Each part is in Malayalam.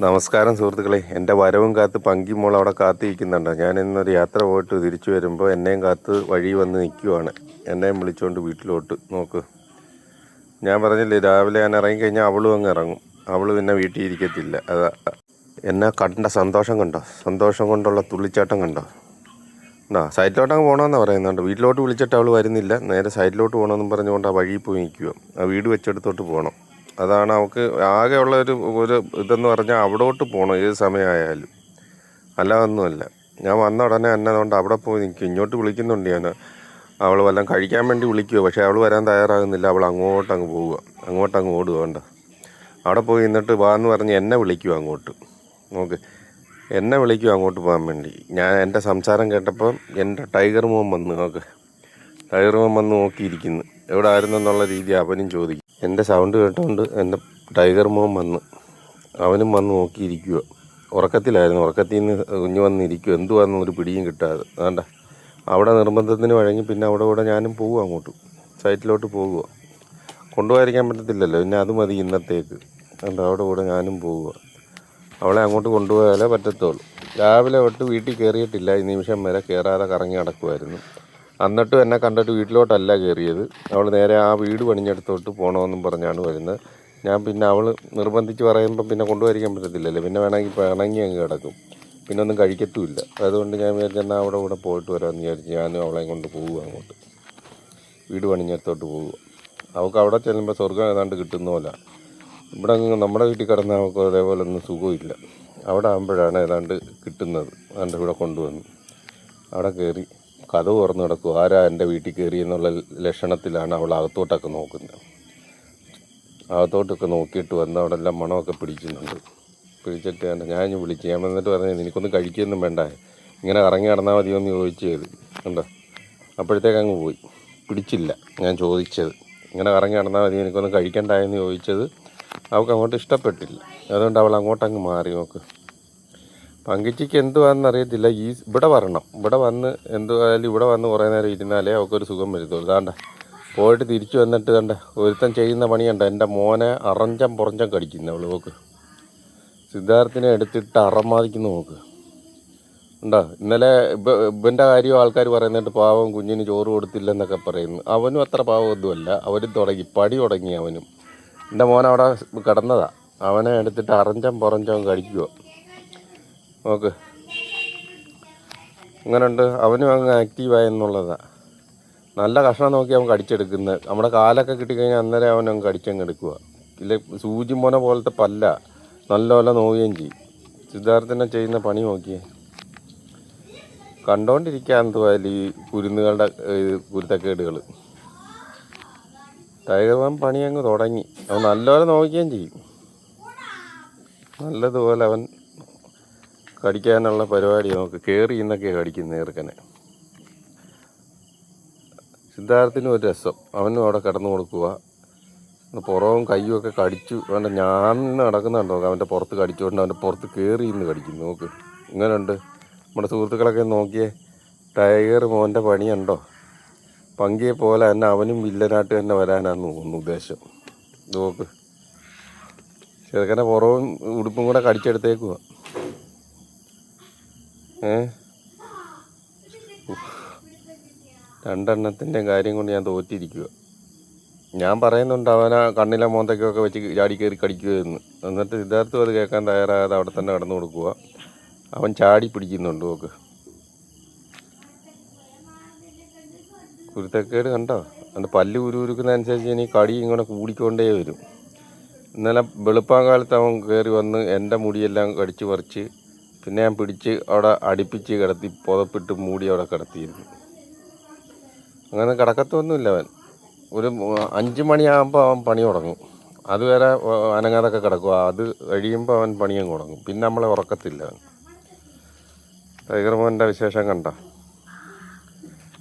നമസ്കാരം സുഹൃത്തുക്കളെ, എൻ്റെ വരവും കാത്ത് പങ്കിമോൾ അവിടെ കാത്തിരിക്കുന്നുണ്ട്. ഞാൻ ഇന്നൊരു യാത്ര പോയിട്ട് തിരിച്ചു വരുമ്പോൾ എന്നെയും കാത്ത് വഴി വന്ന് നിൽക്കുവാണ്. എന്നെയും വിളിച്ചുകൊണ്ട് വീട്ടിലോട്ട് നോക്ക്. ഞാൻ പറഞ്ഞില്ലേ, രാവിലെ ഞാൻ ഇറങ്ങിക്കഴിഞ്ഞാൽ അവളും അങ്ങ് ഇറങ്ങും. അവൾ പിന്നെ വീട്ടിൽ ഇരിക്കത്തില്ല. അതാ എന്നെ കണ്ട സന്തോഷം കണ്ടോ, സന്തോഷം കൊണ്ടുള്ള തുള്ളിച്ചാട്ടം കണ്ടോ. സൈറ്റിലോട്ടങ്ങ് പോകണമെന്നാണ് പറയുന്നുണ്ട്. വീട്ടിലോട്ട് വിളിച്ചിട്ട് അവൾ വരുന്നില്ല. നേരെ സൈറ്റിലോട്ട് പോകണമെന്നും പറഞ്ഞുകൊണ്ട് ആ വഴിയിൽ പോയി നിൽക്കുക. ആ വീട് വെച്ചെടുത്തോട്ട് പോകണം. അതാണ് അവൾക്ക് ആകെ ഉള്ള ഒരു ഇതെന്ന് പറഞ്ഞാൽ അവിടോട്ട് പോകണം ഏത് സമയമായാലും. അല്ലാതൊന്നുമല്ല. ഞാൻ വന്ന ഉടനെ എന്നെ അതുകൊണ്ട് അവിടെ പോയി നിൽക്കും. ഇങ്ങോട്ട് വിളിക്കുന്നുണ്ട് ഞാൻ. അവൾ വല്ലതും കഴിക്കാൻ വേണ്ടി വിളിക്കുക. പക്ഷേ അവൾ വരാൻ തയ്യാറാകുന്നില്ല. അവൾ അങ്ങോട്ടങ്ങ് പോവുക, അങ്ങോട്ടങ്ങ് ഓടുക. വേണ്ട, അവിടെ പോയി നിന്നിട്ട് വാ എന്ന് പറഞ്ഞ് എന്നെ വിളിക്കുക അങ്ങോട്ട്. നോക്ക്, എന്നെ വിളിക്കുക അങ്ങോട്ട് പോകാൻ വേണ്ടി. ഞാൻ എൻ്റെ സംസാരം കേട്ടപ്പോൾ എൻ്റെ ടൈഗർ മോൻ വന്ന് നോക്ക്. ടൈഗർ മോൻ വന്ന് നോക്കിയിരിക്കുന്നു. എവിടെ ആയിരുന്നെന്നുള്ള രീതി അവനും ചോദിക്കും. എൻ്റെ സൗണ്ട് കേട്ടുകൊണ്ട് എൻ്റെ ടൈഗർ മോൻ വന്ന് അവനും വന്ന് നോക്കിയിരിക്കുക. ഉറക്കത്തിലായിരുന്നു. ഉറക്കത്തിൽ നിന്ന് കുഞ്ഞ് വന്നിരിക്കുക. എന്തുവാണെന്നൊരു പിടിയും കിട്ടാതെ. വേണ്ട, അവിടെ നിർബന്ധത്തിന് വഴങ്ങി. പിന്നെ അവിടെ കൂടെ ഞാനും പോകുക, അങ്ങോട്ട് സൈറ്റിലോട്ട് പോകുക. കൊണ്ടുപോയിരിക്കാൻ പറ്റത്തില്ലല്ലോ, പിന്നെ അത് മതി ഇന്നത്തേക്ക്. വേണ്ട, അവിടെ കൂടെ ഞാനും പോവുക. അവളെ അങ്ങോട്ട് കൊണ്ടുപോയാലേ പറ്റത്തുള്ളൂ. രാവിലെ തൊട്ട് വീട്ടിൽ കയറിയിട്ടില്ല. ഈ നിമിഷം വരെ കയറാതെ കറങ്ങി നടക്കുമായിരുന്നു. എന്നിട്ടും എന്നെ കണ്ടിട്ട് വീട്ടിലോട്ടല്ല കയറിയത്. അവൾ നേരെ ആ വീട് പണിഞ്ഞെടുത്തോട്ട് പോകണമെന്നും പറഞ്ഞാണ് വരുന്നത്. ഞാൻ പിന്നെ അവൾ നിർബന്ധിച്ച് പറയുമ്പോൾ പിന്നെ കൊണ്ടുപോയിരിക്കാൻ പറ്റത്തില്ലല്ലോ. പിന്നെ വേണമെങ്കിൽ പിണങ്ങി അങ്ങ് കിടക്കും. പിന്നെ ഒന്നും കഴിക്കത്തുമില്ല. അതുകൊണ്ട് ഞാൻ വിചാരിച്ചെന്നാൽ അവിടെ കൂടെ പോയിട്ട് വരാമെന്ന് വിചാരിച്ച് ഞാനും അവളെയും കൊണ്ട് പോവുക അങ്ങോട്ട്. വീട് പണിഞ്ഞെടുത്തോട്ട് പോവുക. അവൾക്ക് അവിടെ ചെല്ലുമ്പോൾ സ്വർഗ്ഗം ഏതാണ്ട് കിട്ടുന്ന പോലെ. ഇവിടെ നമ്മുടെ വീട്ടിൽ കിടന്ന അവൾക്ക് അതേപോലെ ഒന്നും സുഖമില്ല. അവിടെ ആകുമ്പോഴാണ് ഏതാണ്ട് കിട്ടുന്നത്. അതുകൊണ്ട് ഇവിടെ കൊണ്ടുവന്നു അവിടെ കയറി കതവ് തുറന്ന് കിടക്കും. ആരാ എൻ്റെ വീട്ടിൽ കയറി എന്നുള്ള ലക്ഷണത്തിലാണ് അവൾ അകത്തോട്ടൊക്കെ നോക്കുന്നത്. അകത്തോട്ടൊക്കെ നോക്കിയിട്ട് വന്ന് അവിടെ എല്ലാം മണമൊക്കെ പിടിക്കുന്നുണ്ട്. പിടിച്ചിട്ട് ഞാൻ വിളിച്ചു. ഞാൻ വന്നിട്ട് പറഞ്ഞു, നിനക്കൊന്നും കഴിക്കുകയൊന്നും വേണ്ട, ഇങ്ങനെ ഇറങ്ങി നടന്നാൽ മതിയെന്ന് ചോദിച്ചത് ഉണ്ടോ. അപ്പോഴത്തേക്ക് അങ്ങ് പോയി. പിടിച്ചില്ല ഞാൻ ചോദിച്ചത്. ഇങ്ങനെ ഇറങ്ങി നടന്നാൽ മതി, എനിക്കൊന്നും കഴിക്കണ്ടായെന്ന് ചോദിച്ചത് അവൾക്ക് അങ്ങോട്ട് ഇഷ്ടപ്പെട്ടില്ല. അതുകൊണ്ട് അവൾ അങ്ങോട്ടങ്ങ് മാറി. നോക്ക്, പങ്കിച്ചിക്ക് എന്തുവാണെന്ന് അറിയത്തില്ല. ഇവിടെ വരണം. ഇവിടെ വന്ന് എന്തുവായാലും ഇവിടെ വന്ന് കുറേ നേരം ഇരുന്നാലേ അവൾക്കൊരു സുഖം വരുത്തുള്ളൂ. താണ്ട പോയിട്ട് തിരിച്ചു വന്നിട്ട് കണ്ട ഒരുത്തൻ ചെയ്യുന്ന പണിയുണ്ട്. എൻ്റെ മോനെ അറഞ്ചം പുറഞ്ചം കടിക്കുന്നു അവൾ. നോക്ക്, സിദ്ധാർത്ഥിനെ എടുത്തിട്ട് അറമാദിക്കുന്നു. നോക്ക് ഉണ്ടോ. ഇന്നലെ ഇവൻ്റെ കാര്യം ആൾക്കാർ പറയുന്നുണ്ട്, പാവം കുഞ്ഞിന് ചോറ് കൊടുത്തില്ലെന്നൊക്കെ പറയുന്നു. അവനും അത്ര പാവമൊന്നുമല്ല. അവനും പടി തുടങ്ങി അവനും. എൻ്റെ മോൻ അവിടെ കിടന്നതാ. അവനെ എടുത്തിട്ട് അറഞ്ചം പുറഞ്ചം കടിക്കുക. നോക്ക്, അങ്ങനെയുണ്ട്. അവനും അങ്ങ് ആക്റ്റീവായെന്നുള്ളതാണ്. നല്ല കഷ്ണം നോക്കി അവൻ കടിച്ചെടുക്കുന്നത്. നമ്മുടെ കാലൊക്കെ കിട്ടിക്കഴിഞ്ഞാൽ അന്നേരം അവൻ അങ്ങ് കടിച്ചങ്ങ് എടുക്കുക. ഇല്ല, സൂചി മോനെ പോലത്തെ പല്ല നല്ലപോലെ നോവുകയും ചെയ്യും. സിദ്ധാർത്ഥനെ ചെയ്യുന്ന പണി നോക്കിയേ. കണ്ടോണ്ടിരിക്കാൻ എന്തുവായാലും ഈ കുരുന്നുകളുടെ കുരുത്തക്കേടുകൾ. ടൈഗർ മോൻ പണി അങ്ങ് തുടങ്ങി. അവൻ നല്ലപോലെ നോക്കുകയും ചെയ്യും. നല്ലതുപോലെ അവൻ കടിക്കാനുള്ള പരിപാടി നോക്ക്. കയറി ഇന്നൊക്കെയാണ് കടിക്കുന്നത് നേർക്കനെ. സിദ്ധാർത്ഥിനും ഒരു രസം. അവനും അവിടെ കിടന്നു കൊടുക്കുക. പുറവും കയ്യും ഒക്കെ കടിച്ചു. വേണ്ട, ഞാൻ നടക്കുന്നുണ്ടോ അവൻ്റെ പുറത്ത് കടിച്ചുകൊണ്ട് അവൻ്റെ പുറത്ത് കയറി ഇന്ന് കടിക്കുന്നു. നോക്ക്, ഇങ്ങനെയുണ്ട്. നമ്മുടെ സുഹൃത്തുക്കളൊക്കെ നോക്കിയേ. ടൈഗർ മോൻ്റെ പണിയുണ്ടോ. പങ്കിയെ പോലെ തന്നെ അവനും വില്ലനായിട്ട് തന്നെ വരാനാന്ന് തോന്നുന്നു ഉദ്ദേശം. നോക്ക്, ചെറുക്കനെ പുറവും ഉടുപ്പും കൂടെ കടിച്ചെടുത്തേക്കുക. രണ്ടെണ്ണത്തിൻ്റെയും കാര്യം കൊണ്ട് ഞാൻ തോറ്റിരിക്കുക. ഞാൻ പറയുന്നുണ്ട് അവനെ കണ്ണിലെ മോന്തയ്ക്കൊക്കെ വെച്ച് ചാടി കയറി കടിക്കുമെന്ന്. എന്നിട്ട് സിദ്ധാർത്ഥം അത് കേൾക്കാൻ തയ്യാറാകാതെ അവിടെ തന്നെ കടന്നു കൊടുക്കുക. അവൻ ചാടി പിടിക്കുന്നുണ്ട്. നോക്ക്, കുരുത്തക്കേട് കണ്ടോ. അവൻ്റെ പല്ല് ഉരുക്കുന്നതനുസരിച്ച് ഇനി കടി ഇങ്ങനെ കൂടിക്കൊണ്ടേ വരും. ഇന്നലെ വെളുപ്പാങ്കാലത്ത് അവൻ കയറി വന്ന് എൻ്റെ മുടിയെല്ലാം കടിച്ച് പറിച്ച് പിന്നെ ഞാൻ പിടിച്ച് അവിടെ അടുപ്പിച്ച് കിടത്തി പുതപ്പിട്ട് മൂടി അവിടെ കിടത്തിയിരുന്നു. അങ്ങനെ കിടക്കത്തൊന്നുമില്ല അവൻ. ഒരു 5 മണിയാകുമ്പോൾ അവൻ പണി തുടങ്ങും. അതുവരെ അനങ്ങാതൊക്കെ കിടക്കുക. അത് കഴിയുമ്പോൾ അവൻ പണിയും തുടങ്ങും. പിന്നെ നമ്മളെ ഉറക്കത്തില്ല അവൻ. ടൈഗർ മോൻ്റെ വിശേഷം കണ്ട.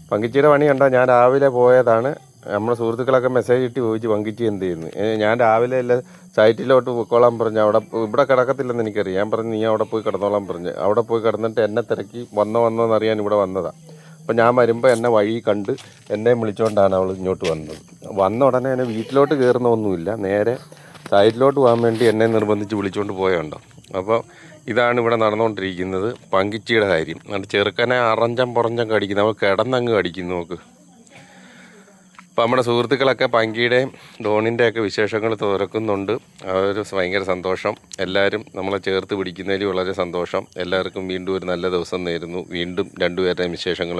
പങ്കിച്ചിയുടെ പണി കണ്ട. ഞാൻ രാവിലെ പോയതാണ്. നമ്മുടെ സുഹൃത്തുക്കളൊക്കെ മെസ്സേജ് ഇട്ട് ചോദിച്ചു പങ്കിച്ചി എന്ത് ചെയ്യുന്നു. ഞാൻ രാവിലെ അല്ല സൈറ്റിലോട്ട് പൊക്കോളാൻ പറഞ്ഞു. അവിടെ ഇവിടെ കിടക്കത്തില്ലെന്ന് എനിക്കറിയാം. ഞാൻ പറഞ്ഞു, നീ അവിടെ പോയി കിടന്നോളാൻ പറഞ്ഞു. അവിടെ പോയി കിടന്നിട്ട് എന്നെ തിരക്കി വന്നോന്നറിയാൻ ഇവിടെ വന്നതാണ്. അപ്പം ഞാൻ വരുമ്പോൾ എന്നെ വഴി കണ്ട് എന്നെ വിളിച്ചുകൊണ്ടാണ് അവൾ ഇങ്ങോട്ട് വന്നത്. വന്ന ഉടനെ എന്നെ വീട്ടിലോട്ട് കയറുന്നൊന്നുമില്ല. നേരെ സൈഡിലോട്ട് പോകാൻ വേണ്ടി എന്നെ നിർബന്ധിച്ച് വിളിച്ചുകൊണ്ട് പോയുണ്ടോ. അപ്പോൾ ഇതാണ് ഇവിടെ നടന്നുകൊണ്ടിരിക്കുന്നത് പങ്കിച്ചിയുടെ കാര്യം. എന്നിട്ട് ചെറുക്കനെ അറഞ്ചം പുറഞ്ചം കടിക്കുന്നു, അവൾ കിടന്നങ്ങ് കടിക്കുന്നു നോക്ക്. അപ്പോൾ നമ്മുടെ സുഹൃത്തുക്കളൊക്കെ പങ്കിയുടെയും ധോണിൻ്റെയൊക്കെ വിശേഷങ്ങൾ തുറക്കുന്നുണ്ട്. അതൊരു ഭയങ്കര സന്തോഷം. എല്ലാവരും നമ്മളെ ചേർത്ത് പിടിക്കുന്നതിൽ വളരെ സന്തോഷം. എല്ലാവർക്കും വീണ്ടും ഒരു നല്ല ദിവസം നേരുന്നു. വീണ്ടും രണ്ടുപേരുടെയും വിശേഷങ്ങൾ